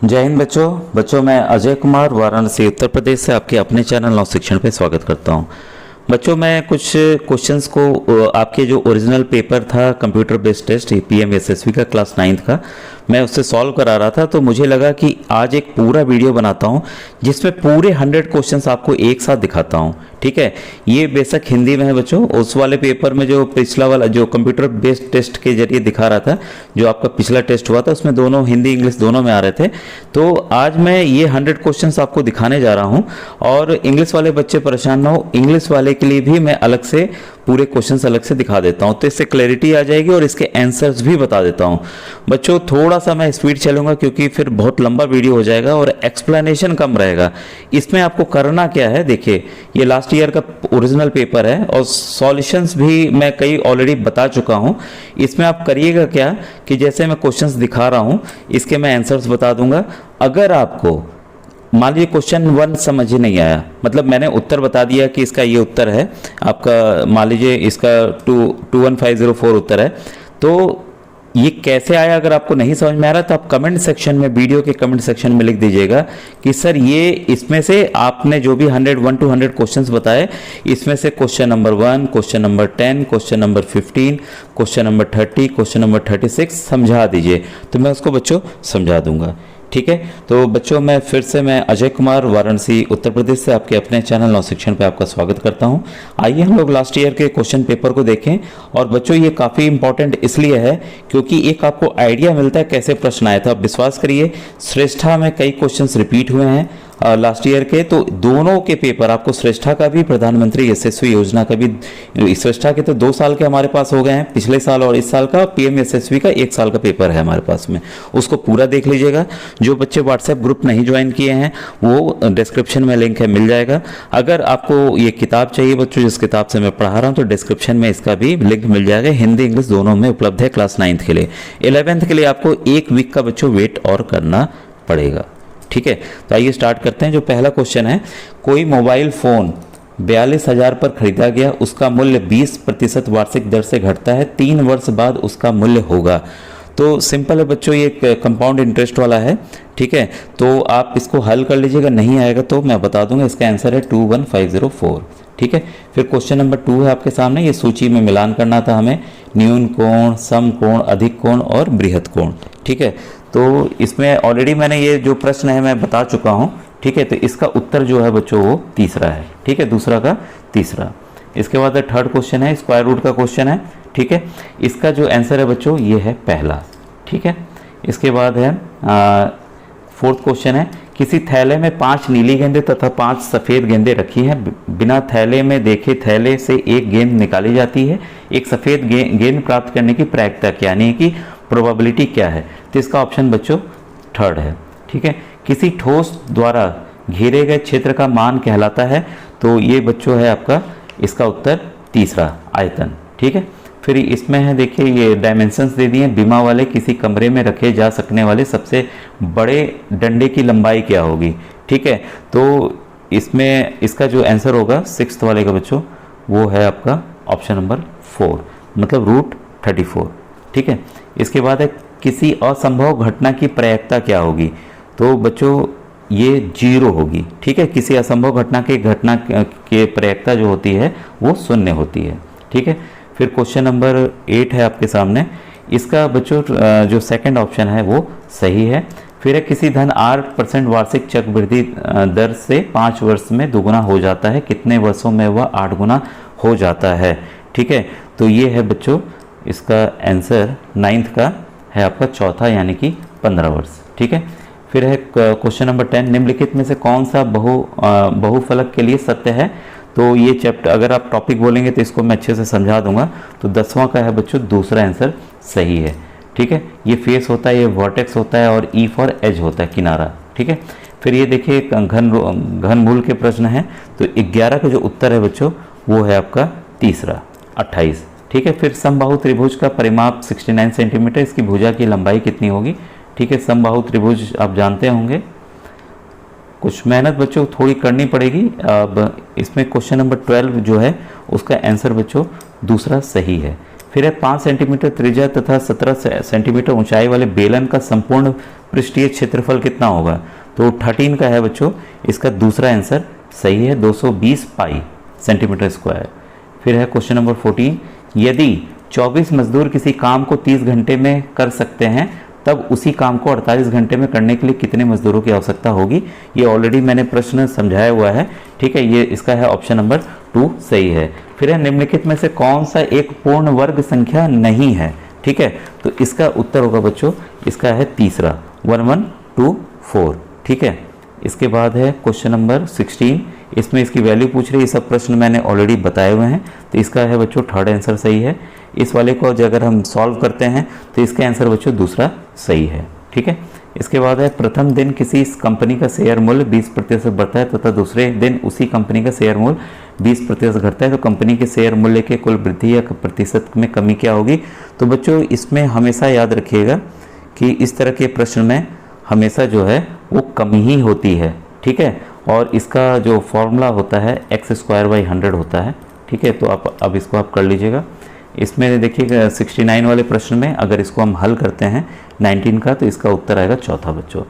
जय हिंद बच्चों मैं अजय कुमार वाराणसी उत्तर प्रदेश से आपके अपने चैनल नव शिक्षण पे स्वागत करता हूं। बच्चों मैं कुछ क्वेश्चंस को आपके जो ओरिजिनल पेपर था कंप्यूटर बेस्ड टेस्ट पीएमएसएसबी का क्लास 9th का मैं उससे सॉल्व करा रहा था, तो मुझे लगा कि आज एक पूरा वीडियो बनाता हूं जिसमें पूरे 100 क्वेश्चंस आपको एक साथ दिखाता हूं। ठीक है, ये बेशक हिंदी में है बच्चों, उस वाले पेपर में जो पिछला वाला जो कंप्यूटर बेस्ड टेस्ट के जरिए दिखा रहा था, जो आपका पिछला टेस्ट हुआ था उसमें दोनों हिंदी इंग्लिश दोनों में आ रहे थे। तो आज मैं ये 100 क्वेश्चंस आपको दिखाने जा रहा हूं और इंग्लिश वाले बच्चे परेशान ना हो, इंग्लिश वाले के लिए भी मैं अलग से पूरे क्वेश्चंस अलग से दिखा देता हूं, तो इससे क्लैरिटी आ जाएगी और इसके आंसर्स भी बता देता हूं। बच्चों थोड़ा सा मैं स्पीड चलूंगा क्योंकि फिर बहुत लंबा वीडियो हो जाएगा और एक्सप्लेनेशन कम रहेगा। इसमें आपको करना क्या है, देखिए ये लास्ट ईयर का ओरिजिनल पेपर है और सॉल्यूशंस भी मैं कई ऑलरेडी बता चुका हूं। इसमें आप करिएगा क्या कि जैसे मैं क्वेश्चंस दिखा रहा हूं इसके मैं आंसर्स बता दूंगा। अगर आपको मान लीजिए क्वेश्चन 1 समझ नहीं आया, मतलब मैंने उत्तर बता दिया कि इसका ये उत्तर है आपका, मान लीजिए इसका 21504 उत्तर है, तो ये कैसे आया अगर आपको नहीं समझ में आ रहा तो आप कमेंट सेक्शन में, वीडियो के कमेंट सेक्शन में लिख दीजिएगा कि सर ये इसमें से आपने जो भी 101 to 100 क्वेश्चंस बताए इसमें से question number 1, question number 10, question number 15, question number 30, question number 36 समझा दीजिए, तो मैं उसको बच्चों समझा दूंगा। ठीक है, तो बच्चों मैं अजय कुमार वाराणसी उत्तर प्रदेश से आपके अपने चैनल नव शिक्षण पे आपका स्वागत करता हूं। आइए हम लोग लास्ट ईयर के क्वेश्चन पेपर को देखें। और बच्चों ये काफ़ी इंपॉर्टेंट इसलिए है क्योंकि एक आपको आइडिया मिलता है कैसे प्रश्न आया था। आप विश्वास करिए श्रेष्ठा में कई क्वेश्चन रिपीट हुए हैं लास्ट ईयर के, तो दोनों के पेपर आपको श्रेष्ठा का भी, प्रधानमंत्री यशस्वी योजना का भी, श्रेष्ठा के तो 2 साल के हमारे पास हो गए हैं, पिछले साल और इस साल का पीएमएसएसबी का 1 साल का पेपर है हमारे पास में, उसको पूरा देख लीजिएगा। जो बच्चे व्हाट्सएप ग्रुप नहीं ज्वाइन किए हैं वो डिस्क्रिप्शन में लिंक है, मिल जाएगा। अगर आपको ये किताब चाहिए बच्चों, जिस किताब से मैं पढ़ा रहा हूँ, तो डिस्क्रिप्शन में इसका भी लिंक मिल जाएगा, हिंदी इंग्लिश दोनों में उपलब्ध है क्लास 9th के लिए। 11th के लिए आपको 1 वीक का बच्चों वेट और करना पड़ेगा। ठीक है, तो आइए स्टार्ट करते हैं। जो पहला क्वेश्चन है, कोई मोबाइल फोन 42,000 पर खरीदा गया, उसका मूल्य 20% वार्षिक दर से घटता है, 3 वर्ष बाद उसका मूल्य होगा। तो सिंपल है बच्चों, ये कंपाउंड इंटरेस्ट वाला है। ठीक है, तो आप इसको हल कर लीजिएगा, नहीं आएगा तो मैं बता दूंगा। इसका आंसर है 21504। ठीक है, फिर क्वेश्चन नंबर 2 है आपके सामने, ये सूची में मिलान करना था हमें, न्यून कोण, सम कोण, अधिक कोण और बृहत कोण। ठीक है, तो इसमें ऑलरेडी मैंने ये जो प्रश्न है मैं बता चुका हूँ। ठीक है, तो इसका उत्तर जो है बच्चों वो तीसरा है। ठीक है, दूसरा का तीसरा। इसके बाद थर्ड क्वेश्चन है, स्क्वायर रूट का क्वेश्चन है। ठीक है, इसका जो आंसर है बच्चों ये है पहला। ठीक है, इसके बाद है फोर्थ क्वेश्चन है, किसी थैले में 5 नीली गेंदें तथा 5 सफ़ेद गेंदें रखी हैं, बिना थैले में देखे थैले से एक गेंद निकाली जाती है, एक सफ़ेद गेंद प्राप्त करने की प्रायिकता क्या, यानी कि प्रोबेबिलिटी क्या है। तो इसका ऑप्शन बच्चों थर्ड है। ठीक है, किसी ठोस द्वारा घेरे गए क्षेत्र का मान कहलाता है, तो ये बच्चों है आपका इसका उत्तर तीसरा, आयतन। ठीक है, फिर इसमें है देखिए ये डायमेंशंस दे दिए, बीमा वाले किसी कमरे में रखे जा सकने वाले सबसे बड़े डंडे की लंबाई क्या होगी। ठीक है, तो इसमें इसका जो आंसर होगा 6th वाले का बच्चों वो है आपका ऑप्शन नंबर 4, मतलब √34। ठीक है, इसके बाद है किसी असंभव घटना की प्रायिकता क्या होगी, तो बच्चों ये 0 होगी। ठीक है, किसी असंभव घटना के प्रायिकता जो होती है वो 0 होती है। ठीक है, फिर क्वेश्चन नंबर 8 है आपके सामने, इसका बच्चों जो सेकंड ऑप्शन है वो सही है। फिर है किसी धन 8% वार्षिक चक्रवृद्धि दर से 5 वर्ष में दोगुना हो जाता है, कितने वर्षों में वह 8 गुना हो जाता है। ठीक है, तो ये है बच्चों इसका आंसर 9th का है आपका चौथा, यानी कि 15 वर्ष। ठीक है, फिर है क्वेश्चन नंबर 10, निम्नलिखित में से कौन सा बहुफलक के लिए सत्य है। तो ये चैप्टर अगर आप टॉपिक बोलेंगे तो इसको मैं अच्छे से समझा दूंगा। तो 10वां का है बच्चों दूसरा आंसर सही है। ठीक है, ये फेस होता है, ये वर्टेक्स होता है और ई फॉर एज होता है, किनारा। ठीक है, फिर ये देखिए घनमूल के प्रश्न हैं, तो 11 का जो उत्तर है बच्चों वो है आपका तीसरा, 28। ठीक है, फिर समबाहु त्रिभुज का परिमाप 69 सेंटीमीटर, इसकी भुजा की लंबाई कितनी होगी। ठीक है, समबाहु त्रिभुज आप जानते होंगे, कुछ मेहनत बच्चों थोड़ी करनी पड़ेगी। अब इसमें क्वेश्चन नंबर 12 जो है उसका आंसर बच्चों दूसरा सही है। फिर है 5 सेंटीमीटर त्रिज्या तथा 17 सेंटीमीटर ऊंचाई वाले बेलन का संपूर्ण पृष्ठीय क्षेत्रफल कितना होगा? तो 13 का है बच्चों इसका दूसरा आंसर सही है, 220 पाई सेंटीमीटर स्क्वायर। फिर है क्वेश्चन नंबर 14, यदि 24 मजदूर किसी काम को 30 घंटे में कर सकते हैं तब उसी काम को 48 घंटे में करने के लिए कितने मजदूरों की आवश्यकता होगी? ये ऑलरेडी मैंने प्रश्न समझाया हुआ है, ठीक है। ये इसका है ऑप्शन नंबर 2 सही है। फिर है निम्नलिखित में से कौन सा एक पूर्ण वर्ग संख्या नहीं है? ठीक है, तो इसका उत्तर होगा बच्चों, इसका है तीसरा 1124, ठीक है। इसके बाद है क्वेश्चन नंबर 16, इसमें इसकी वैल्यू पूछ रही है, सब प्रश्न मैंने ऑलरेडी बताए हुए हैं, तो इसका है बच्चों थर्ड आंसर सही है। इस वाले को अगर हम सॉल्व करते हैं तो इसका आंसर बच्चों दूसरा सही है, ठीक है। इसके बाद है प्रथम दिन किसी कंपनी का शेयर मूल्य 20% बढ़ता है तथा दूसरे दिन उसी कंपनी का शेयर मूल्य 20% घटता है, तो कंपनी के शेयर मूल्य के कुल वृद्धि या प्रतिशत में कमी क्या होगी? तो बच्चों इसमें हमेशा याद रखिएगा कि इस तरह के प्रश्न में हमेशा जो है वो कमी ही होती है, ठीक है। और इसका जो फॉर्मूला होता है x²/100 होता है, ठीक है। तो आप अब इसको आप कर लीजिएगा। इसमें देखिएगा 69 वाले प्रश्न में अगर इसको हम हल करते हैं 19 का, तो इसका उत्तर आएगा चौथा बच्चों।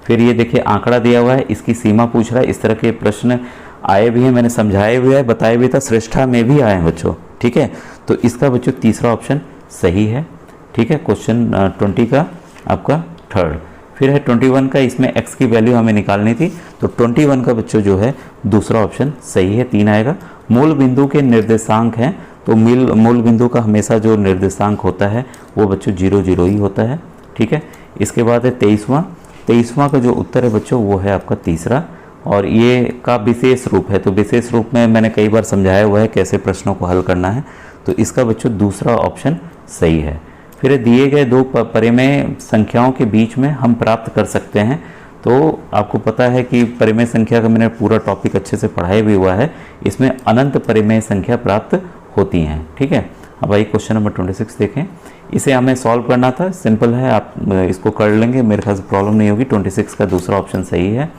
फिर ये देखिए आंकड़ा दिया हुआ है, इसकी सीमा पूछ रहा है। इस तरह के प्रश्न आए भी हैं, मैंने समझाए हुए हैं, बताए भी था, श्रेष्ठा में भी आए हैं बच्चों, ठीक है। तो इसका बच्चों तीसरा ऑप्शन सही है, ठीक है। क्वेश्चन 20 का आपका थर्ड। फिर है 21 का, इसमें x की वैल्यू हमें निकालनी थी, तो 21 का बच्चों जो है दूसरा ऑप्शन सही है, 3 आएगा। मूल बिंदु के निर्देशांक हैं, तो मूल बिंदु का हमेशा जो निर्देशांक होता है वो बच्चों 0 0 ही होता है, ठीक है। इसके बाद है 23वां का जो उत्तर है बच्चों वो है आपका तीसरा, और ये का विशेष रूप है, तो विशेष रूप में मैंने कई बार समझाया हुआ है कैसे प्रश्नों को हल करना है, तो इसका बच्चों दूसरा ऑप्शन सही है। फिर दिए गए दो परिमेय संख्याओं के बीच में हम प्राप्त कर सकते हैं, तो आपको पता है कि परिमेय संख्या का मैंने पूरा टॉपिक अच्छे से पढ़ाया भी हुआ है, इसमें अनंत परिमेय संख्या प्राप्त होती हैं, ठीक है। अब आइए क्वेश्चन नंबर 26 देखें, इसे हमें सॉल्व करना था, सिंपल है, आप इसको कर लेंगे, मेरे ख्याल से प्रॉब्लम नहीं होगी। 26 का दूसरा ऑप्शन सही है।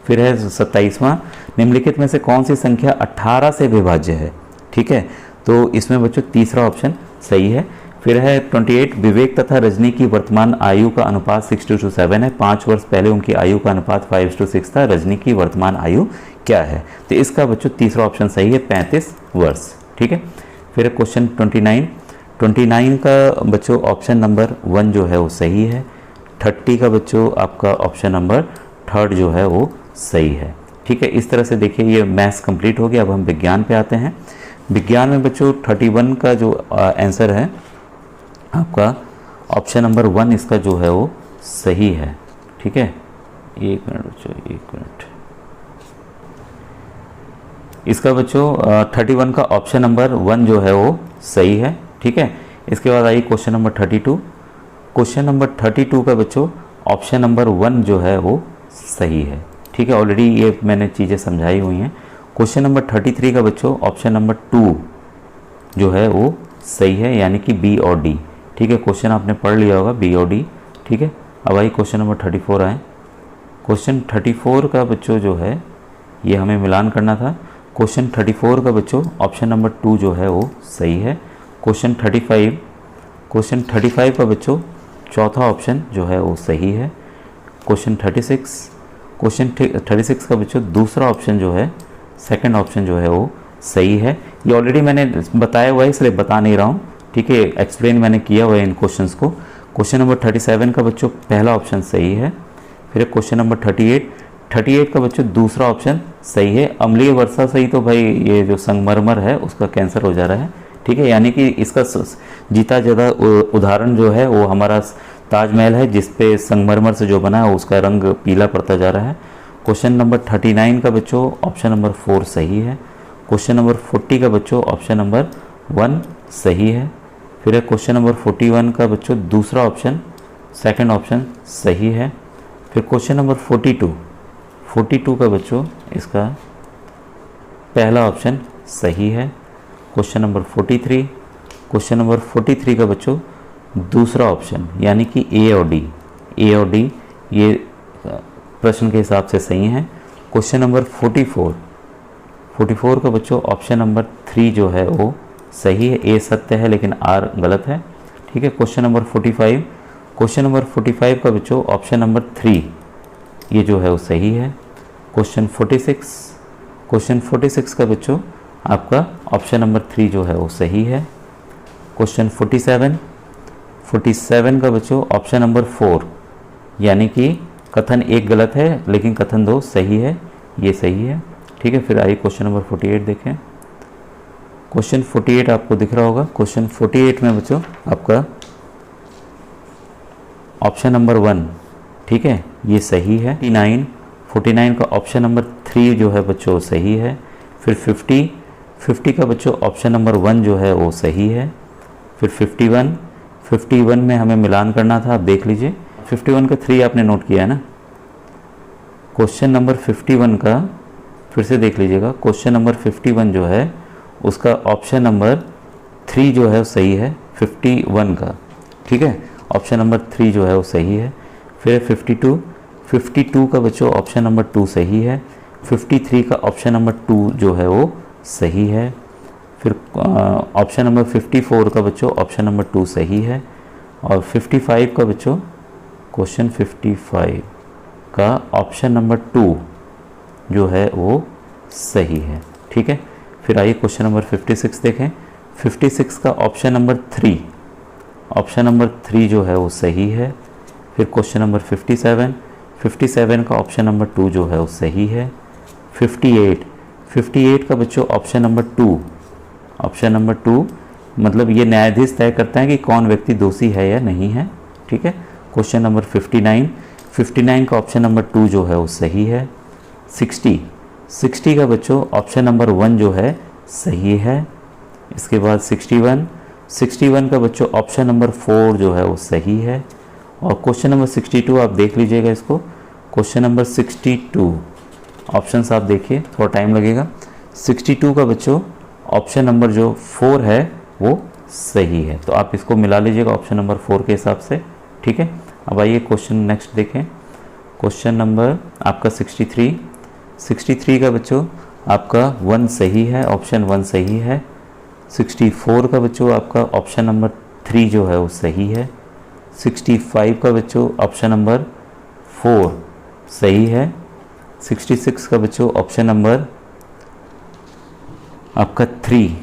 फिर है 27वां, निम्नलिखित में से कौन सी संख्या 18 से विभाज्य है? ठीक है, तो इसमें बच्चों तीसरा ऑप्शन सही है। फिर है 28, विवेक तथा रजनी की वर्तमान आयु का अनुपात 6:7 है। 5 वर्ष पहले उनकी आयु का अनुपात 5:6 था। रजनी की वर्तमान आयु क्या है? तो इसका बच्चों तीसरा ऑप्शन सही है, 35 वर्ष, ठीक है। फिर क्वेश्चन 29 का बच्चों ऑप्शन नंबर 1 जो है वो सही है। 30 का बच्चों आपका ऑप्शन नंबर 3 जो है वो सही है, ठीक है। इस तरह से देखिए ये मैथ्स कंप्लीट हो गया। अब हम विज्ञान पे आते हैं। विज्ञान में बच्चों 31 का जो आंसर है आपका ऑप्शन नंबर 1 इसका जो है वो सही है, ठीक है। एक मिनट बच्चों, एक मिनट। इसका बच्चों 31 का ऑप्शन नंबर 1 जो है वो सही है, ठीक है। इसके बाद आइए क्वेश्चन नंबर 32। क्वेश्चन नंबर 32 का बच्चों ऑप्शन नंबर 1 जो है वो सही है, ठीक है। ऑलरेडी ये मैंने चीज़ें समझाई हुई हैं। क्वेश्चन नंबर 33 का बच्चों ऑप्शन नंबर 2 जो है वो सही है, यानी कि बी और डी, ठीक है। क्वेश्चन आपने पढ़ लिया होगा बी और डी, ठीक है। अब आइए क्वेश्चन नंबर 34 आए। क्वेश्चन 34 का बच्चों जो है ये हमें मिलान करना था। क्वेश्चन 34 का बच्चों ऑप्शन नंबर 2 जो है वो सही है। क्वेश्चन 35 का बच्चों चौथा ऑप्शन जो है वो सही है। क्वेश्चन 36 का बच्चों दूसरा ऑप्शन जो है, सेकंड ऑप्शन जो है वो सही है। ये ऑलरेडी मैंने बताया हुआ है इसलिए बता नहीं रहा हूँ, ठीक है। एक्सप्लेन मैंने किया हुआ है इन क्वेश्चंस को। क्वेश्चन नंबर 37 का बच्चों पहला ऑप्शन सही है। फिर क्वेश्चन नंबर 38 का बच्चों दूसरा ऑप्शन सही है। अम्लीय वर्षा सही, तो भाई ये जो संगमरमर है उसका कैंसर हो जा रहा है, ठीक है। यानी कि इसका जीता ज़्यादा उदाहरण जो है वो हमारा ताजमहल है, जिसपे संगमरमर से जो बना है उसका रंग पीला पड़ता जा रहा है। क्वेश्चन नंबर 39 का बच्चों ऑप्शन नंबर 4 सही है। क्वेश्चन नंबर 40 का बच्चों ऑप्शन नंबर 1 सही है। फिर है क्वेश्चन नंबर 41 का बच्चों दूसरा ऑप्शन, सेकंड ऑप्शन सही है। फिर क्वेश्चन नंबर 42 का बच्चों इसका पहला ऑप्शन सही है। क्वेश्चन नंबर 43 का बच्चों दूसरा ऑप्शन यानी कि ए और डी ये प्रश्न के हिसाब से सही है। क्वेश्चन नंबर 44 का बच्चों ऑप्शन नंबर 3 जो है वो सही है, ए सत्य है लेकिन आर गलत है। ठीक है, क्वेश्चन नंबर 45, क्वेश्चन नंबर 45 का बच्चों ऑप्शन नंबर 3 ये जो है वो सही है। क्वेश्चन 46, क्वेश्चन 46 का बच्चों आपका ऑप्शन नंबर 3 जो है वो सही है। क्वेश्चन 47, 47 का बच्चों ऑप्शन नंबर 4 यानी कि कथन 1 गलत है लेकिन कथन 2 सही है, ये सही है। ठीक है, फिर आइए क्वेश्चन नंबर 48 देखें। क्वेश्चन 48 आपको दिख रहा होगा। क्वेश्चन 48 में बच्चों आपका ऑप्शन नंबर 1 ठीक है ये सही है। 49 का ऑप्शन नंबर 3 जो है बच्चों सही है। फिर 50 का बच्चों ऑप्शन नंबर 1 जो है वो सही है। फिर 51 में हमें मिलान करना था, आप देख लीजिए 51 का 3 आपने नोट किया है ना। क्वेश्चन नंबर 51 का फिर से देख लीजिएगा, क्वेश्चन नंबर 51 जो है उसका ऑप्शन नंबर 3 जो है वो सही है 51 का। ठीक है, ऑप्शन नंबर 3 जो है वो सही है। फिर 52 का बच्चों ऑप्शन नंबर 2 सही है। 53 का ऑप्शन नंबर 2 जो है वो सही है। फिर ऑप्शन नंबर 54 का बच्चों ऑप्शन नंबर 2 सही है। और 55 का बच्चों क्वेश्चन 55 का ऑप्शन नंबर 2 जो है वो सही है। ठीक है, फिर आइए क्वेश्चन नंबर 56 देखें। 56 का ऑप्शन नंबर 3 जो है वो सही है। फिर क्वेश्चन नंबर 57 का ऑप्शन नंबर 2 जो है वो सही है। 58 का बच्चों ऑप्शन नंबर 2 मतलब ये न्यायाधीश तय करता है कि कौन व्यक्ति दोषी है या नहीं है। ठीक है, क्वेश्चन नंबर 59 का ऑप्शन नंबर 2 जो है वो सही है। 60 का बच्चों ऑप्शन नंबर 1 जो है सही है। इसके बाद 61 का बच्चों ऑप्शन नंबर 4 जो है वो सही है। और क्वेश्चन नंबर 62 आप देख लीजिएगा इसको, क्वेश्चन नंबर 62 ऑप्शंस आप देखिए, थोड़ा टाइम लगेगा। 62 का बच्चों ऑप्शन नंबर जो 4 है वो सही है, तो आप इसको मिला लीजिएगा ऑप्शन नंबर 4 के हिसाब से। ठीक है, अब आइए क्वेश्चन नेक्स्ट देखें। क्वेश्चन नंबर आपका 63 का बच्चों आपका 1 सही है, ऑप्शन 1 सही है। 64 का बच्चों आपका ऑप्शन नंबर 3 जो है वो सही है। 65 का बच्चों ऑप्शन नंबर 4 सही है। 66 का बच्चों ऑप्शन नंबर आपका 3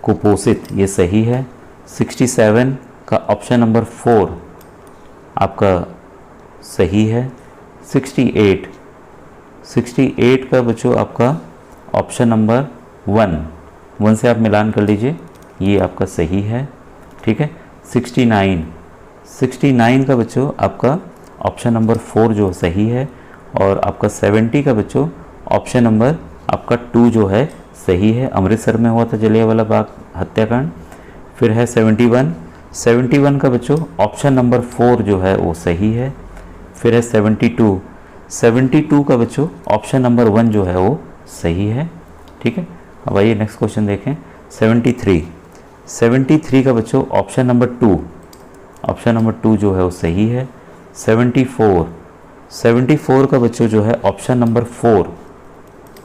कुपोषित ये सही है। 67 का ऑप्शन नंबर 4 आपका सही है। 68 का बच्चों आपका ऑप्शन नंबर 1 से आप मिलान कर लीजिए, ये आपका सही है। ठीक है, 69 का बच्चों आपका ऑप्शन नंबर 4 जो सही है। और आपका 70 का बच्चों ऑप्शन नंबर आपका 2 जो है सही है। अमृतसर में हुआ था जलियांवाला बाग हत्याकांड। फिर है 71 का बच्चों ऑप्शन नंबर 4 जो है वो सही है। फिर है 72 का बच्चों ऑप्शन नंबर 1 जो है वो सही है। ठीक है, अब आइए नेक्स्ट क्वेश्चन देखें। 73 का बच्चों ऑप्शन नंबर 2 जो है वो सही है। 74 का बच्चों जो है ऑप्शन नंबर 4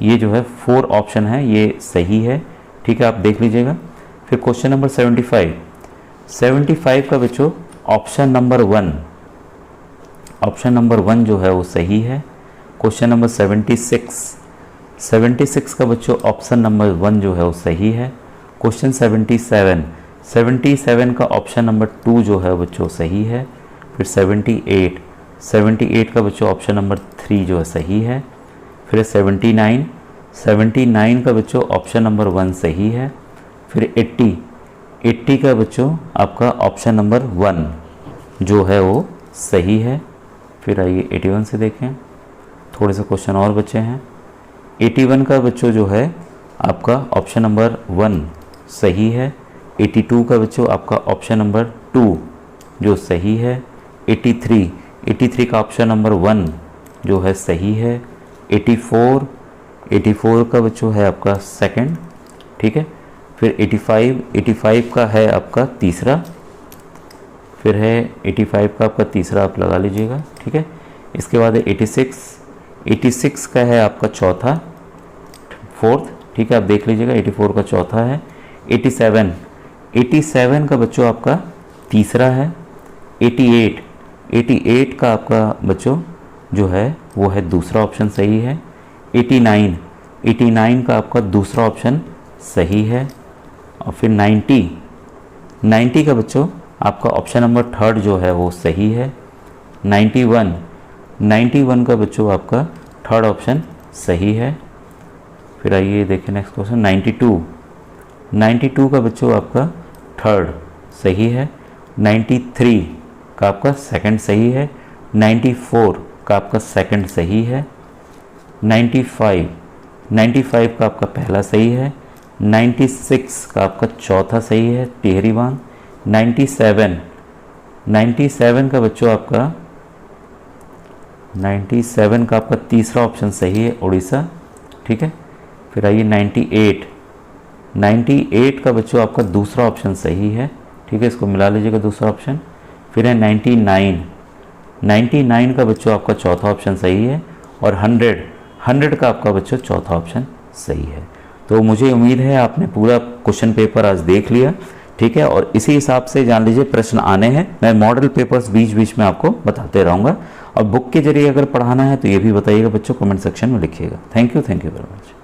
ये जो है 4 ऑप्शन है ये सही है। ठीक है, आप देख लीजिएगा। फिर क्वेश्चन नंबर 75 का बच्चों ऑप्शन नंबर 1 जो है वो सही है। क्वेश्चन नंबर 76 का बच्चों ऑप्शन नंबर 1 जो है वो सही है। क्वेश्चन 77 का ऑप्शन नंबर 2 जो है बच्चों सही है। फिर 78 का बच्चों ऑप्शन नंबर 3 जो है सही है। फिर 79 का बच्चों ऑप्शन नंबर 1 सही है। फिर 80 का बच्चों आपका ऑप्शन नंबर 1 जो है वो सही है। फिर आइए 81 से देखें, थोड़े से क्वेश्चन और बचे हैं। 81 का बच्चों जो है आपका ऑप्शन नंबर 1 सही है। 82 का बच्चों आपका ऑप्शन नंबर 2 जो सही है। 83 का ऑप्शन नंबर 1 जो है सही है। 84 का बच्चों है आपका सेकंड। ठीक है, फिर 85 का है आपका तीसरा। फिर है 85 का आपका तीसरा, आप लगा लीजिएगा। ठीक है, इसके बाद है 86 का है आपका चौथा, फोर्थ। ठीक है, आप देख लीजिएगा 84 का चौथा है। 87, 87 का बच्चों आपका तीसरा है। 88, 88 का आपका बच्चों जो है वो है दूसरा ऑप्शन सही है। 89, 89 का आपका दूसरा ऑप्शन सही है। और फिर 90, 90 का बच्चों आपका ऑप्शन नंबर थर्ड जो है वो सही है। 91, 91 का बच्चों आपका थर्ड ऑप्शन सही है। फिर आइए देखें नेक्स्ट क्वेश्चन 92, 92 का बच्चों आपका थर्ड सही है। 93 का आपका सेकंड सही है। 94 का आपका सेकंड सही है। 95, 95 का आपका पहला सही है। 96 का आपका चौथा सही है टिहरी बांध। 97, 97 का बच्चों आपका 97 का आपका तीसरा ऑप्शन सही है उड़ीसा, ठीक है। फिर आइए 98, 98 का बच्चों आपका दूसरा ऑप्शन सही है, ठीक है, इसको मिला लीजिएगा दूसरा ऑप्शन। फिर है 99, 99 का बच्चों आपका चौथा ऑप्शन सही है। और 100, 100 का आपका बच्चों चौथा ऑप्शन सही है। तो मुझे उम्मीद है आपने पूरा क्वेश्चन पेपर आज देख लिया, ठीक है। और इसी हिसाब से जान लीजिए प्रश्न आने हैं। मैं मॉडल पेपर्स बीच बीच में आपको बताते रहूँगा। और बुक के जरिए अगर पढ़ाना है तो ये भी बताइएगा बच्चों, कमेंट सेक्शन में लिखिएगा। Thank you very much.